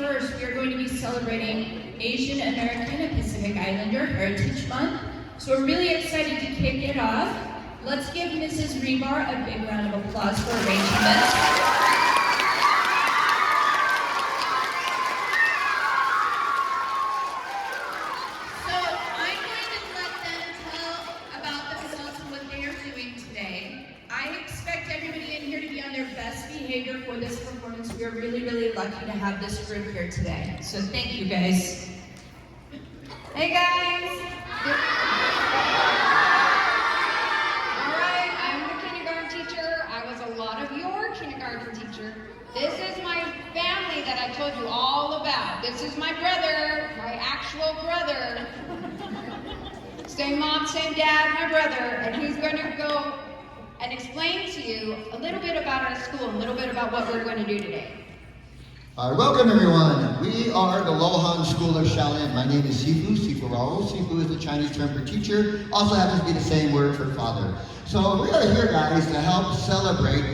21st, we are going to be celebrating Asian American and Pacific Islander Heritage Month. So we're really excited to kick it off. Let's give Mrs. Rebar a big round of applause for arranging this. For this performance. We are really, really lucky to have this group here today. So thank you guys. Hey guys! Alright, I'm the kindergarten teacher. I was a lot of your kindergarten teacher. This is my family that I told you all about. This is my brother, my actual brother. Same mom, same dad, my brother, and he's going to go and explain to you a little bit about our school, a little bit about what we're going to do today. Welcome everyone. We are the Lohan School of Shaolin. My name is Sifu Raoul. Sifu is the Chinese term for teacher, also happens to be the same word for father. So we are here, guys, to help celebrate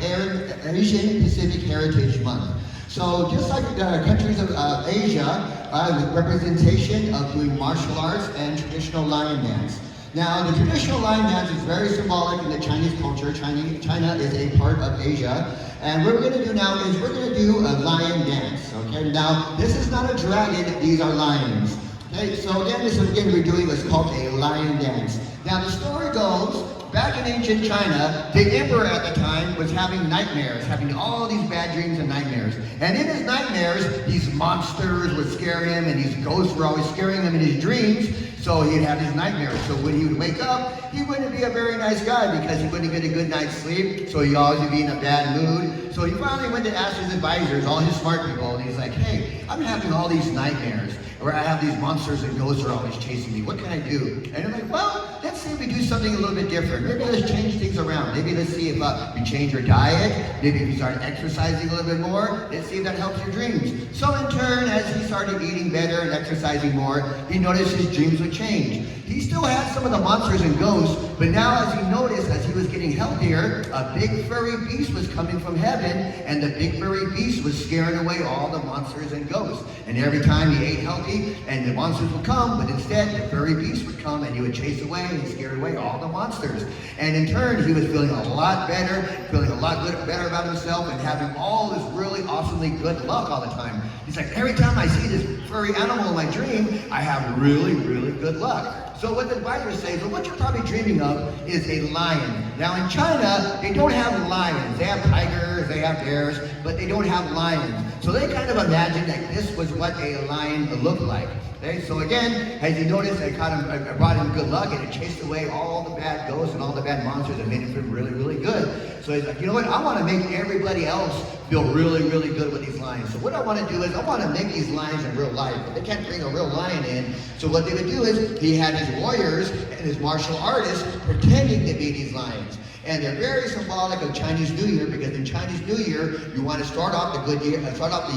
Asian Pacific Heritage Month. So just like the countries of Asia, representation of doing martial arts and traditional lion dance. Now, the traditional lion dance is very symbolic in the Chinese culture. China is a part of Asia. And what we're going to do now is we're going to do a lion dance. Okay, now this is not a dragon, these are lions. Okay, so again, this again we're doing what's called a lion dance. Now the story goes, back in ancient China, the emperor at the time was having nightmares, having all these bad dreams and nightmares. And in his nightmares, these monsters would scare him, and these ghosts were always scaring him in his dreams. So he'd have his nightmares. So when he would wake up, he wouldn't be a very nice guy because he wouldn't get a good night's sleep. So he'd always be in a bad mood. So he finally went to ask his advisors, all his smart people, and he's like, hey, I'm having all these nightmares where I have these monsters and ghosts are always chasing me. What can I do? And they're like, well, let's see if we do something a little bit different. Maybe let's change things around. Maybe let's see if we change your diet. Maybe if you start exercising a little bit more. Let's see if that helps your dreams. So in turn, as he started eating better and exercising more, he noticed his dreams would change. He still had some of the monsters and ghosts, but now as he noticed, as he was getting healthier, a big furry beast was coming from heaven, and the big furry beast was scaring away all the monsters and ghosts. And every time he ate healthy, and the monsters would come, but instead the furry beast would come and he would chase away and scare away all the monsters. And in turn, he was feeling a lot better, feeling a lot better about himself, and having all this really awesomely good luck all the time. He's like, every time I see this furry animal in my dream, I have really, really good luck. So what the advisors say, well, what you're probably dreaming of is a lion. Now in China, they don't have lions. They have tigers, they have bears, but they don't have lions. So they kind of imagined that this was what a lion looked like. Okay? So again, as you notice, it brought him good luck, and it chased away all the bad ghosts and all the bad monsters and made him feel really, really good. So he's like, you know what, I want to make everybody else feel really, really good with these lions. So what I want to do is I want to make these lions in real life. But they can't bring a real lion in. So what they would do is he had his warriors and his martial artists pretending to be these lions. And they're very symbolic of Chinese New Year, because in Chinese New Year, you want to start off the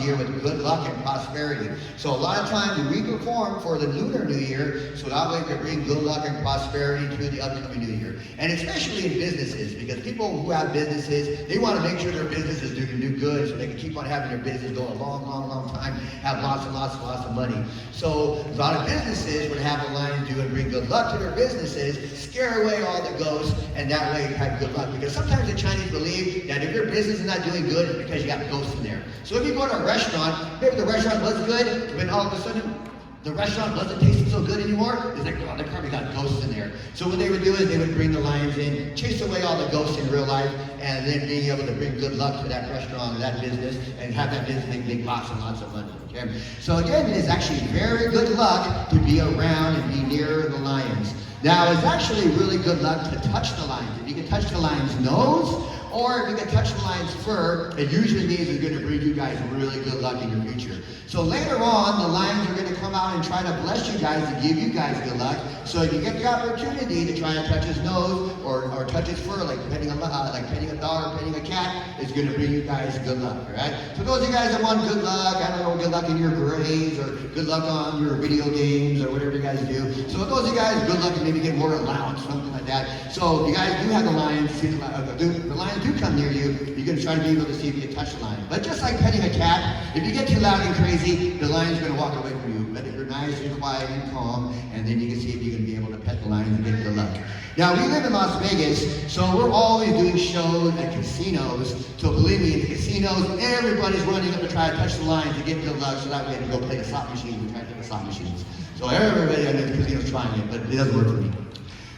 year with good luck and prosperity. So a lot of times we perform for the Lunar New Year, so that way we bring good luck and prosperity to the upcoming New Year. And especially in businesses, because people who have businesses, they want to make sure their business is doing good, so they can keep on having their business go a long, long, long time, have lots and lots and lots of money. So a lot of businesses would have the lions do and bring good luck to their businesses, scare away all the ghosts, and that way you have good luck. Because sometimes the Chinese believe that if your business is not doing good, it's because you got ghosts in there. So if you go to a restaurant, maybe the restaurant was good, but all of a sudden the restaurant wasn't tasting so good anymore, it's like, oh, they probably got ghosts in there. So what they would do is they would bring the lions in, chase away all the ghosts in real life, and then being able to bring good luck to that restaurant or that business, and have that business make lots and lots of money. Okay? So again, it is actually very good luck to be around and be near the lions. Now, it's actually really good luck to touch the lions. If you can touch the lion's nose, or if you can touch the lion's fur, it usually means it's going to bring you guys really good luck in your future. So later on, the lions are going to come out and try to bless you guys and give you guys good luck. So if you get the opportunity to try and touch his nose or touch his fur, like petting a dog or petting a cat, it's going to bring you guys good luck, all right? So those of you guys that want good luck, I don't know, good luck in your grades or good luck on your video games or whatever you guys do. So those of you guys, good luck and maybe get more allowance, something like that. So if you guys do have the lions, the lions do do come near you, you're going to try to be able to see if you can touch the lion. But just like petting a cat, if you get too loud and crazy, the lion's going to walk away from you. But if you're nice and quiet and calm, and then you can see if you're going to be able to pet the lion and get good luck. Now, we live in Las Vegas, so we're always doing shows at casinos. So believe me, in the casinos, everybody's running up to try to touch the lions to get good luck, so that way they can go play the slot machines and try to play the slot machines. So everybody in the casino's trying it, but it doesn't work for me.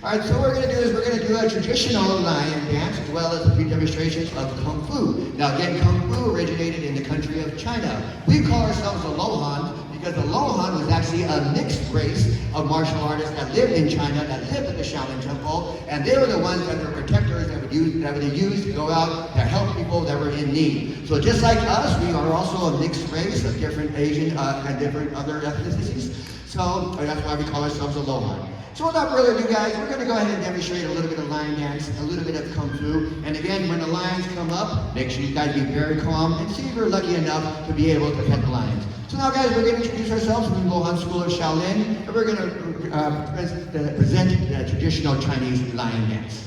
All right, so what we're going to do is we're going to do a traditional lion dance as well as a few demonstrations of Kung Fu. Now again, Kung Fu originated in the country of China. We call ourselves the Lohan because the Lohan was actually a mixed race of martial artists that lived in China, that lived at the Shaolin Temple, and they were the ones that were protectors that would use to go out to help people that were in need. So just like us, we are also a mixed race of different Asian and different other ethnicities. So that's why we call ourselves the Lohan. So without further ado, guys, we're going to go ahead and demonstrate a little bit of lion dance, a little bit of Kung Fu. And again, when the lions come up, make sure you guys be very calm and see if you're lucky enough to be able to pet the lions. So now, guys, we're going to introduce ourselves from the Lohan School of Shaolin, and we're going to present the traditional Chinese lion dance.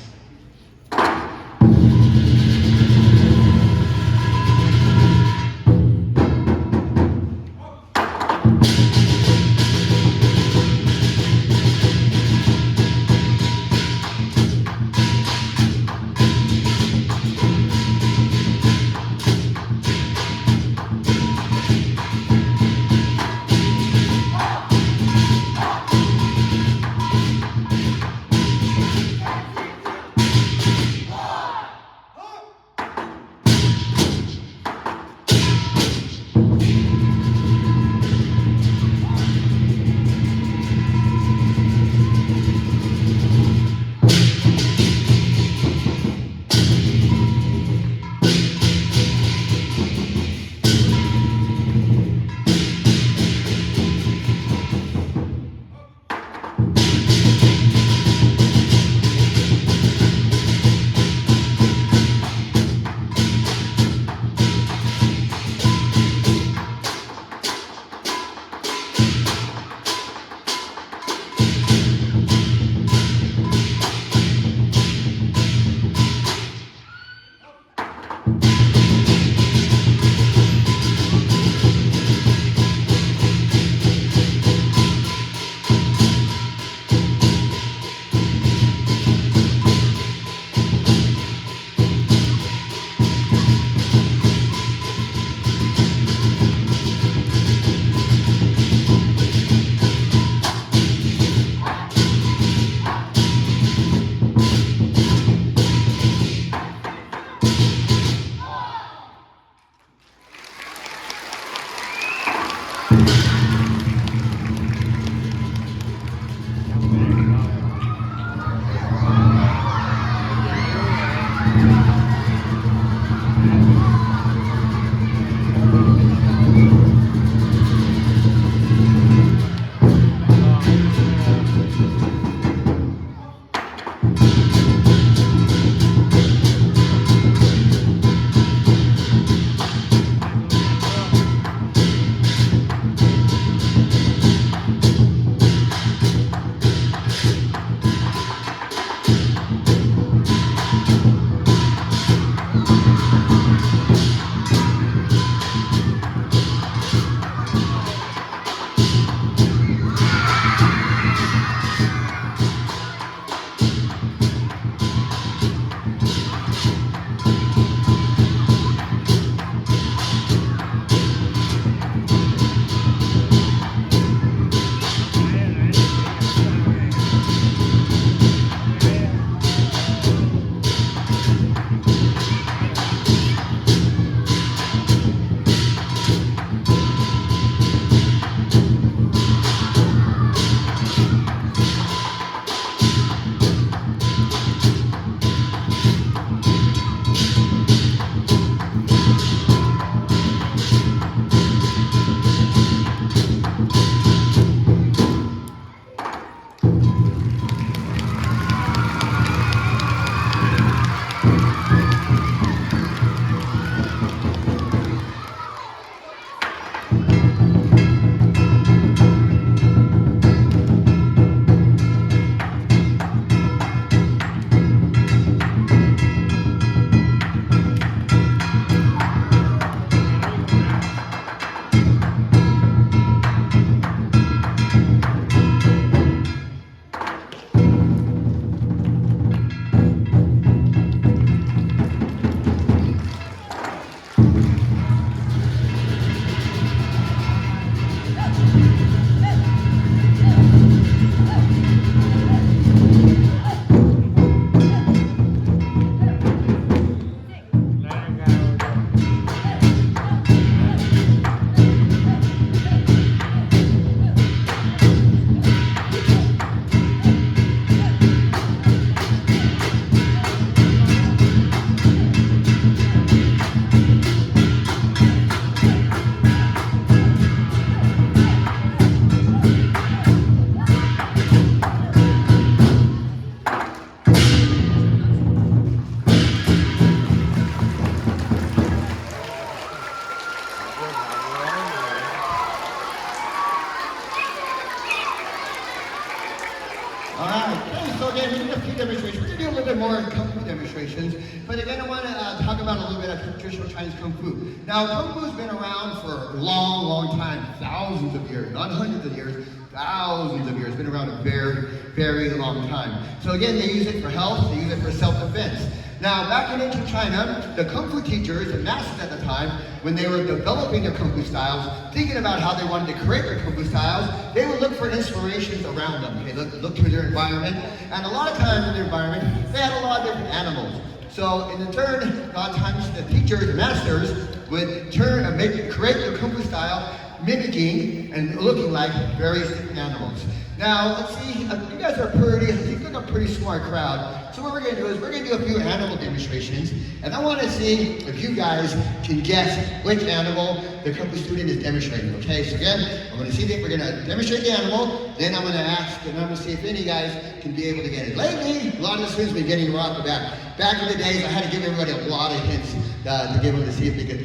All right, okay, so again, we did a few demonstrations. We're going to do a little bit more Kung Fu demonstrations. But again, I want to talk about a little bit of traditional Chinese Kung Fu. Now, Kung Fu's been around for a long, long time. Thousands of years, not hundreds of years, thousands of years. It's been around a very, very long time. So again, they use it for health, they use it for self-defense. Now, back in ancient China, the Kung Fu teachers and masters at the time, when they were developing their Kung Fu styles, thinking about how they wanted to create their Kung Fu styles, they would look for inspirations around them. They look to their environment, and a lot of times in their environment, they had a lot of different animals. So in turn, a lot of times the teachers and masters would create their Kung Fu style, mimicking and looking like various different animals. Now, let's see, you guys are a pretty smart crowd. So what we're going to do is we're going to do a few animal demonstrations, and I want to see if you guys can guess which animal the Kung Fu student is demonstrating, okay? So again, we're going to demonstrate the animal, then I'm going to ask, and I'm going to see if any of you guys can be able to get it. Lately, a lot of the students have been getting right off the bat. Back in the days, I had to give everybody a lot of hints to give them to see if they could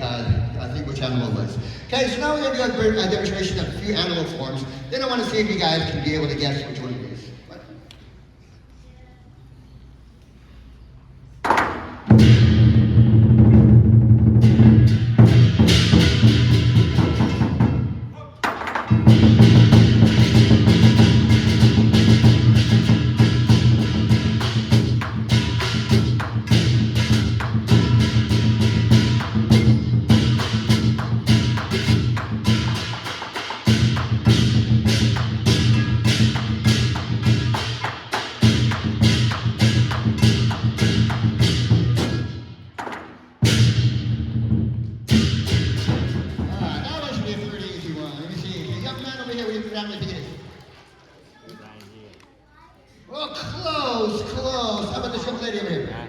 think which animal it was. Okay, so now we're going to do a demonstration of a few animal forms. Then I want to see if you guys can be able to guess which one it is. What? Well, close. How about this young lady over here?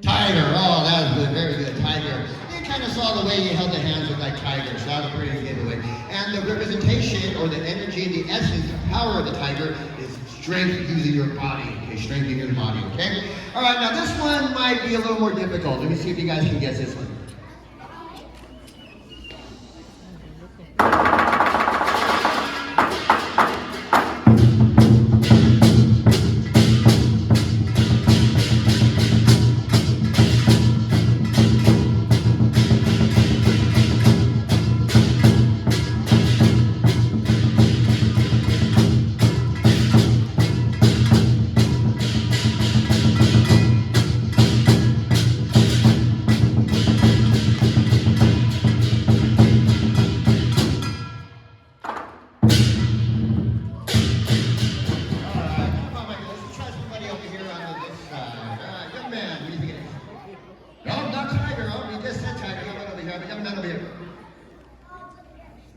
Tiger. Oh, that was good. Very good. Tiger. You kind of saw the way you held the hands with like tiger, so that was a pretty good giveaway. And the representation or the energy and the essence, the power of the tiger is strength using your body. Okay, strength in your body. Okay. All right. Now this one might be a little more difficult. Let me see if you guys can guess this one.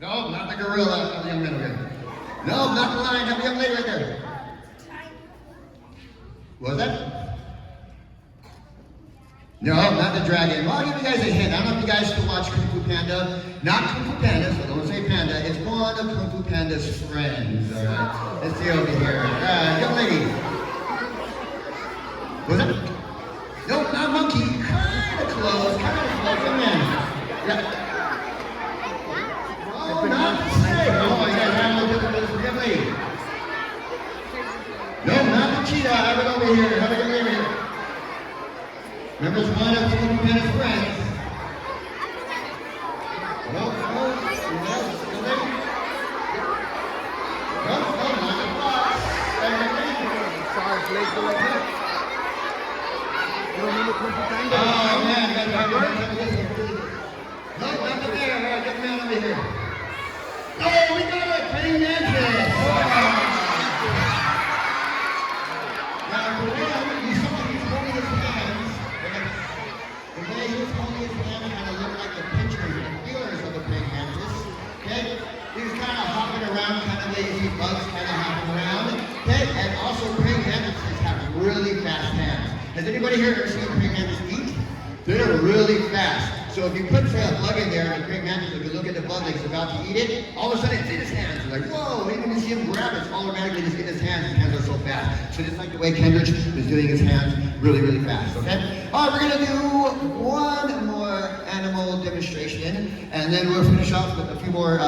No, not the gorilla. Have the young man over here. No, not the lion. Have the young lady right there. What was that? No, not the dragon. Well, I'll give you guys a hint. I don't know if you guys still watch Kung Fu Panda. Not Kung Fu Panda, so don't say panda. It's one of Kung Fu Panda's friends. All right. Let's see over here. Young lady. What was that? No, not monkey. Kind of close. Young man. Yeah. Oh, not the snake. Oh, you guys have a little bit of this young lady. No, not the cheetah. Have it over here. Have it over here. Remember, it's one of Kung Fu Panda's friends. No, not the fox. Oh, man, you guys have your hands on this one. No, not the bear. All right, get the man over here. Oh, we got it! Praying mantis! Now, for one, you saw he's holding his hands. The way he was holding his hand kind of looked like the pictures and feelers of the praying mantis. Okay? He was kind of hopping around, kind of lazy bugs kind of hopping around. Okay? And also, praying mantises have really fast hands. Has anybody here ever seen praying mantis eat? They're really fast. So if you put, say, a bug in there and a praying mantis, if you look at the bug like it's about to eat it, all of a sudden it's in his hands. You're like, whoa, we didn't even see him grab it. It's automatically just in his hands. His hands are so fast. So just like the way Kendrick is doing his hands really, really fast, okay? All right, we're going to do one more animal demonstration, and then we'll finish off with a few more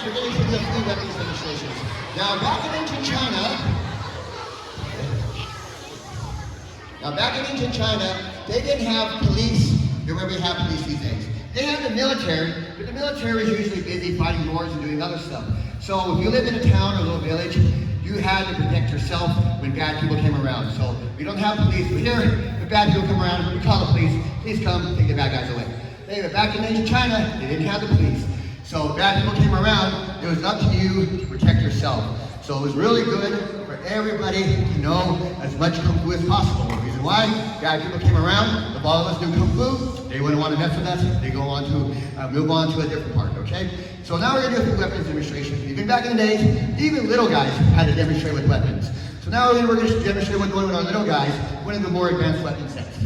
we're getting to the free weapons demonstrations. Now, back in ancient China, they didn't have police. Remember, we have police these days. They had the military, but the military was usually busy fighting wars and doing other stuff. So if you lived in a town or a little village, you had to protect yourself when bad people came around. So we don't have police, but here, if bad people come around, we call the police. Please come, take the bad guys away. But back in ancient China, they didn't have the police. So if bad people came around, it was up to you to protect yourself. So it was really good for everybody to know as much Kung Fu as possible. The reason why bad people came around, if all of us knew Kung Fu, they wouldn't want to mess with us. They go on to move on to a different part, okay? So now we're going to do a few weapons demonstrations. Even back in the days, even little guys had to demonstrate with weapons. So now we're going to demonstrate with one of our little guys, one of the more advanced weapon sets.